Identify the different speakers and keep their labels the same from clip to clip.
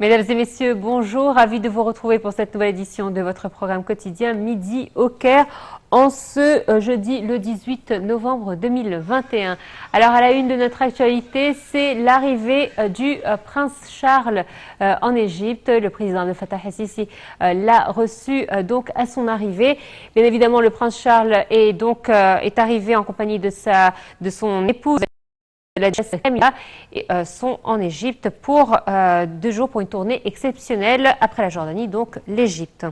Speaker 1: Mesdames et messieurs, bonjour, ravi de vous retrouver pour cette nouvelle édition de votre programme quotidien Midi au Caire en ce jeudi le 18 novembre 2021. Alors à la une de notre actualité, c'est l'arrivée du prince Charles en Égypte. Le président Abdel Fattah el-Sisi l'a reçu donc à son arrivée. Bien évidemment, le prince Charles est arrivé en compagnie de son épouse. La Camilla sont en Égypte pour 2 jours pour une tournée exceptionnelle après la Jordanie, donc l'Égypte.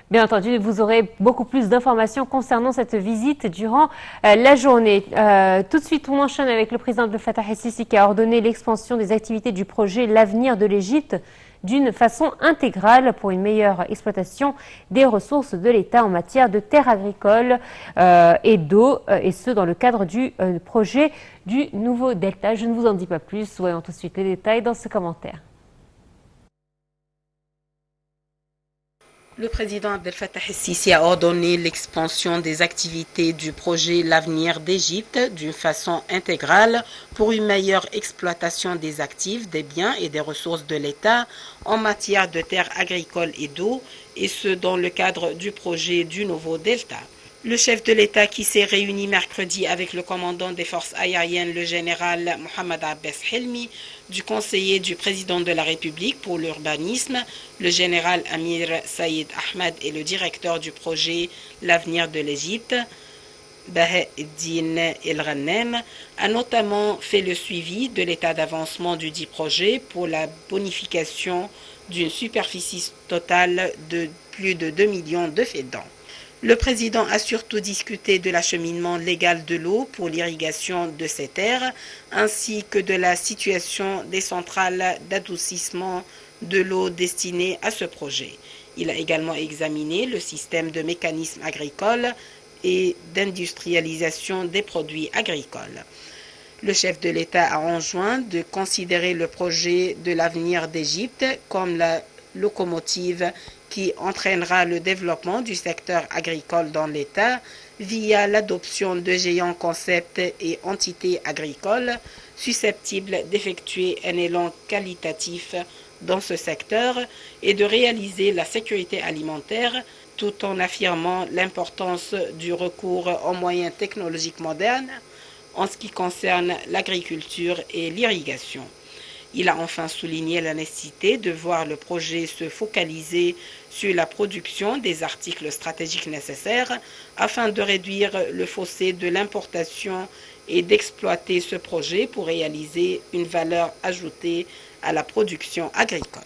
Speaker 1: Bien entendu, vous aurez beaucoup plus d'informations concernant cette visite durant la journée. Tout de suite, on enchaîne avec le président Abdel Fattah el-Sisi qui a ordonné l'expansion des activités du projet L'avenir de l'Égypte d'une façon intégrale pour une meilleure exploitation des ressources de l'État en matière de terres agricoles et d'eau, et ce dans le cadre du projet du nouveau delta. Je ne vous en dis pas plus, voyons tout de suite les détails dans ce commentaire.
Speaker 2: Le président Abdel Fattah el-Sisi a ordonné l'expansion des activités du projet L'avenir d'Égypte d'une façon intégrale pour une meilleure exploitation des actifs, des biens et des ressources de l'État en matière de terres agricoles et d'eau, et ce dans le cadre du projet du nouveau delta. Le chef de l'État qui s'est réuni mercredi avec le commandant des forces aériennes, le général Mohamed Abbas Helmi, du conseiller du président de la République pour l'urbanisme, le général Amir Saïd Ahmed et le directeur du projet L'avenir de l'Égypte, Baha'eddin El-Ghanem, a notamment fait le suivi de l'état d'avancement du dit projet pour la bonification d'une superficie totale de plus de 2 millions de fédans. Le président a surtout discuté de l'acheminement légal de l'eau pour l'irrigation de ces terres, ainsi que de la situation des centrales d'adoucissement de l'eau destinées à ce projet. Il a également examiné le système de mécanismes agricoles et d'industrialisation des produits agricoles. Le chef de l'État a enjoint de considérer le projet de l'avenir d'Égypte comme la locomotive qui entraînera le développement du secteur agricole dans l'État via l'adoption de géants concepts et entités agricoles susceptibles d'effectuer un élan qualitatif dans ce secteur et de réaliser la sécurité alimentaire tout en affirmant l'importance du recours aux moyens technologiques modernes en ce qui concerne l'agriculture et l'irrigation. Il a enfin souligné la nécessité de voir le projet se focaliser sur la production des articles stratégiques nécessaires afin de réduire le fossé de l'importation et d'exploiter ce projet pour réaliser une valeur ajoutée à la production agricole.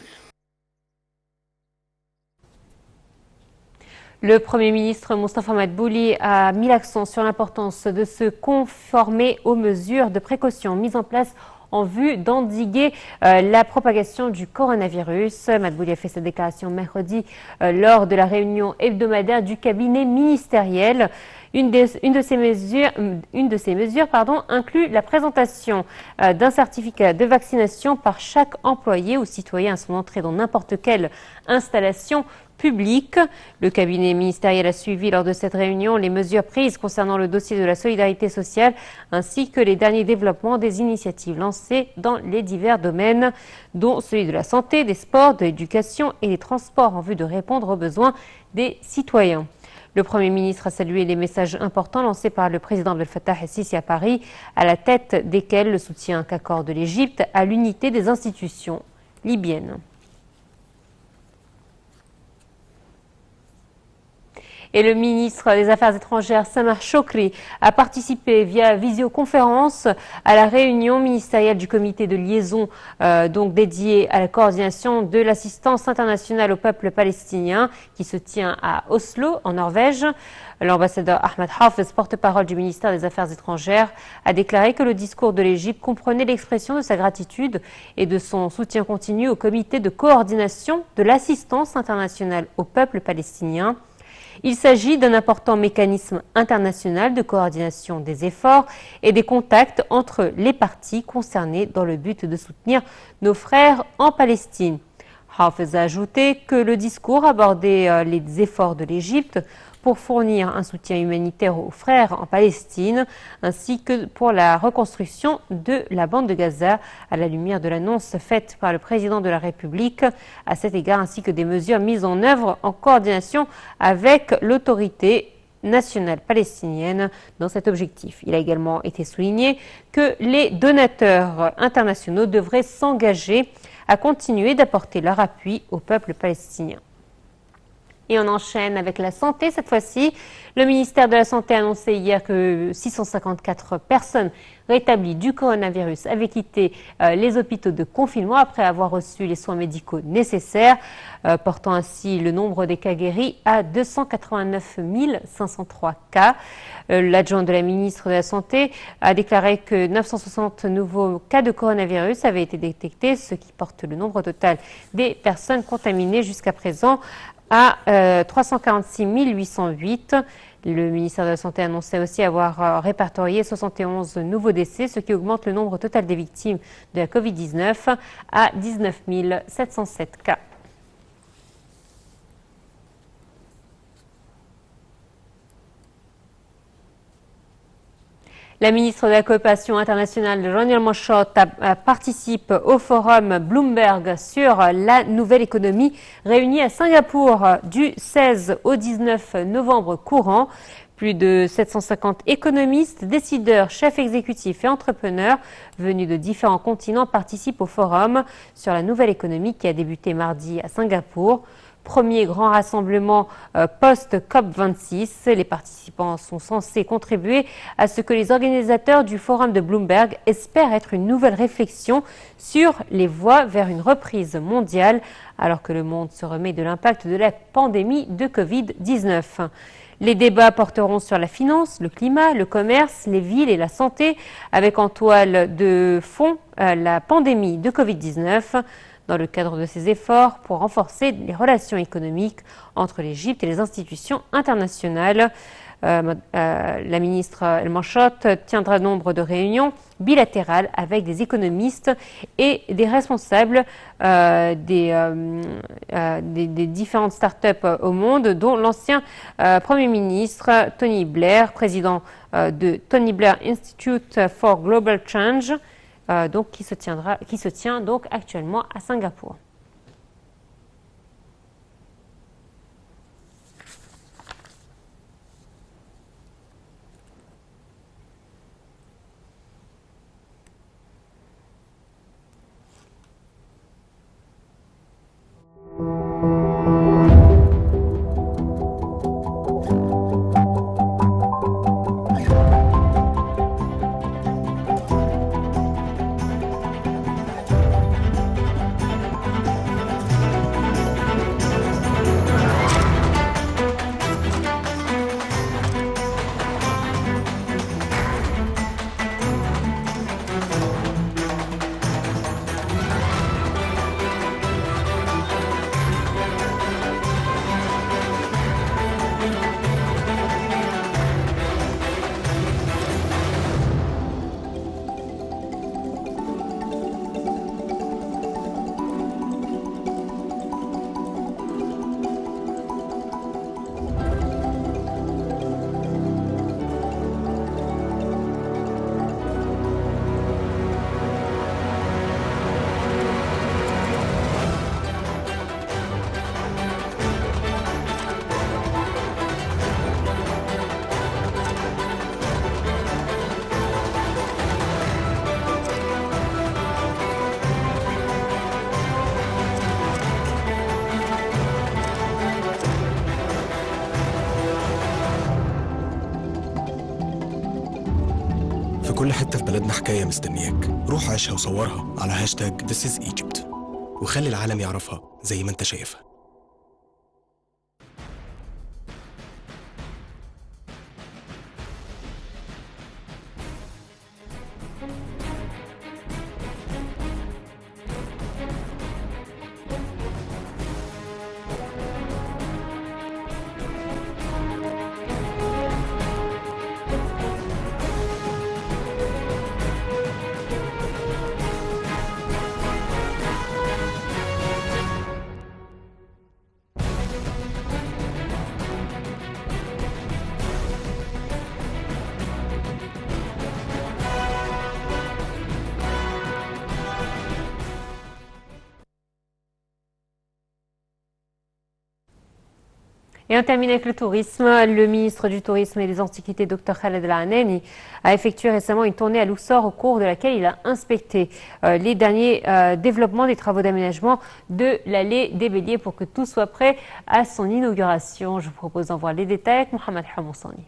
Speaker 1: Le Premier ministre Moustapha Madbouli a mis l'accent sur l'importance de se conformer aux mesures de précaution mises en place en vue d'endiguer la propagation du coronavirus. Madbouli a fait cette déclaration mercredi lors de la réunion hebdomadaire du cabinet ministériel. Une de ces mesures inclut la présentation d'un certificat de vaccination par chaque employé ou citoyen à son entrée dans n'importe quelle installation public. Le cabinet ministériel a suivi lors de cette réunion les mesures prises concernant le dossier de la solidarité sociale ainsi que les derniers développements des initiatives lancées dans les divers domaines, dont celui de la santé, des sports, de l'éducation et des transports en vue de répondre aux besoins des citoyens. Le Premier ministre a salué les messages importants lancés par le président Abdel Fattah el-Sisi à Paris, à la tête desquels le soutien qu'accorde l'Égypte à l'unité des institutions libyennes. Et le ministre des Affaires étrangères, Samar Chokri, a participé via visioconférence à la réunion ministérielle du comité de liaison dédié à la coordination de l'assistance internationale au peuple palestinien qui se tient à Oslo, en Norvège. L'ambassadeur Ahmed Hafez, porte-parole du ministère des Affaires étrangères, a déclaré que le discours de l'Égypte comprenait l'expression de sa gratitude et de son soutien continu au comité de coordination de l'assistance internationale au peuple palestinien. Il s'agit d'un important mécanisme international de coordination des efforts et des contacts entre les parties concernées dans le but de soutenir nos frères en Palestine. Hafez a ajouté que le discours abordait les efforts de l'Égypte pour fournir un soutien humanitaire aux frères en Palestine, ainsi que pour la reconstruction de la bande de Gaza, à la lumière de l'annonce faite par le président de la République à cet égard, ainsi que des mesures mises en œuvre en coordination avec l'autorité nationale palestinienne dans cet objectif. Il a également été souligné que les donateurs internationaux devraient s'engager à continuer d'apporter leur appui au peuple palestinien. Et on enchaîne avec la santé cette fois-ci. Le ministère de la Santé a annoncé hier que 654 personnes rétablies du coronavirus avaient quitté les hôpitaux de confinement après avoir reçu les soins médicaux nécessaires, portant ainsi le nombre des cas guéris à 289 503 cas. L'adjoint de la ministre de la Santé a déclaré que 960 nouveaux cas de coronavirus avaient été détectés, ce qui porte le nombre total des personnes contaminées jusqu'à présent à 346 808. Le ministère de la Santé annonçait aussi avoir répertorié 71 nouveaux décès, ce qui augmente le nombre total des victimes de la Covid-19 à 19 707 cas. La ministre de la Coopération internationale, Rania Al-Malchout, participe au forum Bloomberg sur la nouvelle économie réuni à Singapour du 16 au 19 novembre courant. Plus de 750 économistes, décideurs, chefs exécutifs et entrepreneurs venus de différents continents participent au forum sur la nouvelle économie qui a débuté mardi à Singapour. Premier grand rassemblement post-COP26. Les participants sont censés contribuer à ce que les organisateurs du forum de Bloomberg espèrent être une nouvelle réflexion sur les voies vers une reprise mondiale, alors que le monde se remet de l'impact de la pandémie de Covid-19. Les débats porteront sur la finance, le climat, le commerce, les villes et la santé, avec en toile de fond la pandémie de Covid-19. Dans le cadre de ces efforts pour renforcer les relations économiques entre l'Égypte et les institutions internationales. La ministre Al-Malchout tiendra nombre de réunions bilatérales avec des économistes et des responsables des différentes startups au monde, dont l'ancien Premier ministre Tony Blair, président de Tony Blair Institute for Global Change, qui se tient donc actuellement à Singapour.
Speaker 3: في كل حتة في بلدنا حكاية مستنياك. روح عيشها وصورها على هاشتاج This is Egypt وخلي العالم يعرفها زي ما انت شايفها.
Speaker 1: Et on termine avec le tourisme. Le ministre du Tourisme et des Antiquités, Dr Khaled El-Anani, a effectué récemment une tournée à Luxor au cours de laquelle il a inspecté les derniers développements des travaux d'aménagement de l'allée des Béliers pour que tout soit prêt à son inauguration. Je vous propose d'en voir les détails avec Mohamed Hamoussani.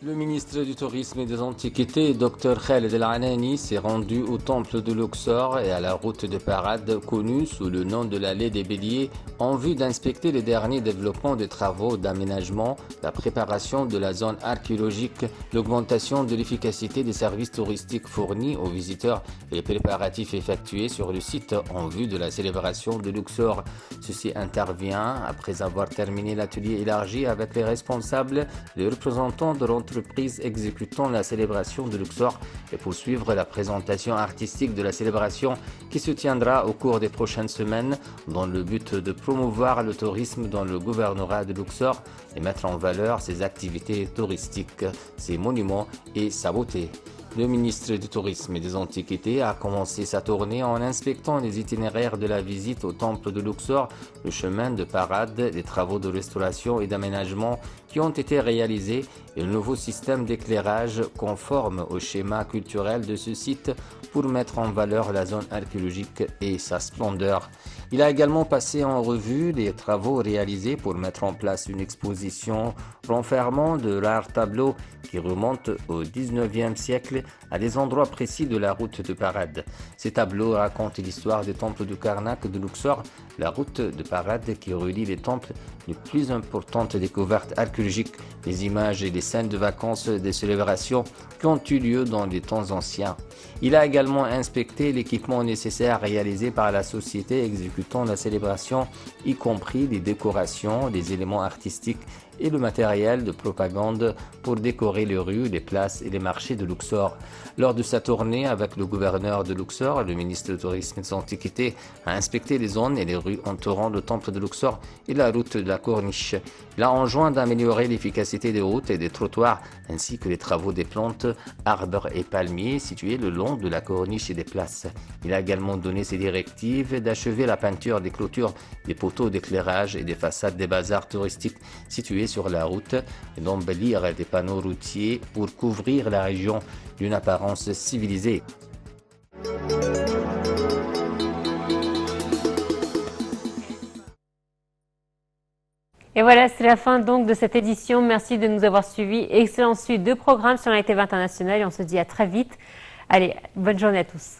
Speaker 4: Le ministre du Tourisme et des Antiquités, Dr Khaled El-Anani, s'est rendu au temple de Luxor et à la route de parade connue sous le nom de l'allée des Béliers en vue d'inspecter les derniers développements des travaux d'aménagement, la préparation de la zone archéologique, l'augmentation de l'efficacité des services touristiques fournis aux visiteurs et les préparatifs effectués sur le site en vue de la célébration de Luxor. Ceci intervient après avoir terminé l'atelier élargi avec les responsables, les représentants de l'entreprise exécutant la célébration de Luxor et poursuivre la présentation artistique de la célébration qui se tiendra au cours des prochaines semaines dans le but de promouvoir le tourisme dans le gouvernorat de Luxor et mettre en valeur ses activités touristiques, ses monuments et sa beauté. Le ministre du Tourisme et des Antiquités a commencé sa tournée en inspectant les itinéraires de la visite au temple de Luxor, le chemin de parade, les travaux de restauration et d'aménagement qui ont été réalisés et le nouveau système d'éclairage conforme au schéma culturel de ce site pour mettre en valeur la zone archéologique et sa splendeur. Il a également passé en revue les travaux réalisés pour mettre en place une exposition renfermant de rares tableaux qui remontent au 19e siècle à des endroits précis de la route de parade. Ces tableaux racontent l'histoire des temples de Karnak de Luxor, la route de parade qui relie les temples, les plus importantes découvertes archéologiques, les images et les scènes de vacances des célébrations qui ont eu lieu dans les temps anciens. Il a également inspecté l'équipement nécessaire réalisé par la société exécutant la célébration, y compris les décorations, les éléments artistiques et le matériel de propagande pour décorer les rues, les places et les marchés de Luxor. Lors de sa tournée avec le gouverneur de Luxor, le ministre du Tourisme et des Antiquités a inspecté les zones et les rues entourant le temple de Luxor et la route de la Corniche. Il a enjoint d'améliorer l'efficacité des routes et des trottoirs ainsi que les travaux des plantes, arbres et palmiers situés le long de la corniche et des places. Il a également donné ses directives d'achever la peinture des clôtures, des poteaux d'éclairage et des façades des bazars touristiques situés sur la route et d'embellir des panneaux routiers pour couvrir la région d'une apparence civilisée.
Speaker 1: Et voilà, c'est la fin donc de cette édition. Merci de nous avoir suivis. Excellente suite de programmes sur la TV internationale et on se dit à très vite. Allez, bonne journée à tous.